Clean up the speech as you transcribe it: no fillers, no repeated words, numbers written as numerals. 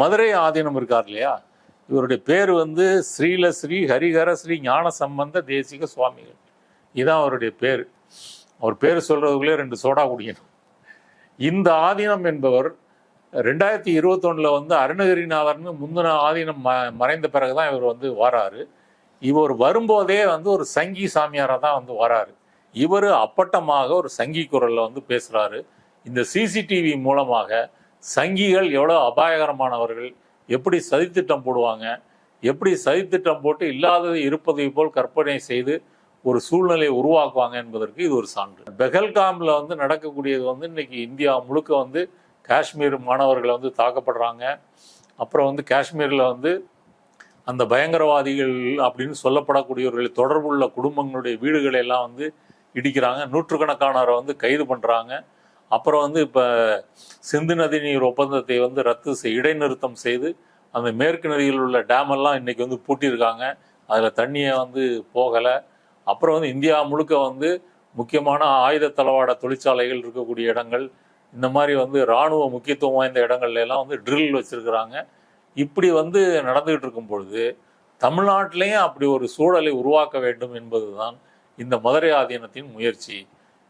மதுரை ஆதீனம் இருக்கார் இல்லையா, இவருடைய பேர் வந்து ஸ்ரீலஸ்ரீ ஹரிஹர ஸ்ரீ ஞான சம்பந்த தேசிக சுவாமிகள். இதுதான் அவருடைய பேர். அவர் பேர் சொல்றதுக்குள்ளே 2 சோடா குடிக்கணும். இந்த ஆதீனம் என்பவர் 2021 வந்து அருணகிரிநாதர்னு முந்தின ஆதீனம் மறைந்த பிறகுதான் இவர் வந்து வராரு. இவர் வரும்போதே வந்து ஒரு சங்கி சாமியாராக தான் வந்து வராரு. இவர் அப்பட்டமாக ஒரு சங்கி குரல்ல வந்து பேசுறாரு. இந்த சிசிடிவி மூலமாக சங்கிகள் எவ்வளோ அபாயகரமானவர்கள், எப்படி சதித்திட்டம் போடுவாங்க, எப்படி சதித்திட்டம் போட்டு இல்லாதது இருப்பதை போல் கற்பனை செய்து ஒரு சூழ்நிலையை உருவாக்குவாங்க என்பதற்கு இது ஒரு சான்று. பெஹல்காமில் வந்து நடக்கக்கூடியது வந்து இன்னைக்கு இந்தியா முழுக்க வந்து காஷ்மீர் மாணவர்களை வந்து தாக்கப்படுறாங்க. அப்புறம் வந்து காஷ்மீரில் வந்து அந்த பயங்கரவாதிகள் அப்படின்னு சொல்லப்படக்கூடியவர்கள் தொடர்புள்ள குடும்பங்களுடைய வீடுகளை எல்லாம் வந்து இடிக்கிறாங்க. நூற்றுக்கணக்கானவரை வந்து கைது பண்ணுறாங்க. அப்புறம் வந்து இப்போ சிந்து நதி நீர் ஒப்பந்தத்தை வந்து இடைநிறுத்தம் செய்து அந்த மேற்கு நதியில் உள்ள டேமெல்லாம் இன்னைக்கு வந்து பூட்டியிருக்காங்க. அதில் தண்ணியை வந்து போகலை. அப்புறம் வந்து இந்தியா முழுக்க வந்து முக்கியமான ஆயுத தளவாட தொழிற்சாலைகள் இருக்கக்கூடிய இடங்கள், இந்த மாதிரி வந்து இராணுவ முக்கியத்துவம் வாய்ந்த இடங்கள்ல எல்லாம் வந்து ட்ரில் வச்சிருக்கிறாங்க. இப்படி வந்து நடந்துகிட்டு இருக்கும் பொழுது தமிழ்நாட்டிலையும் அப்படி ஒரு சூழலை உருவாக்க வேண்டும் என்பதுதான் இந்த மதுரை ஆதீனத்தின் முயற்சி.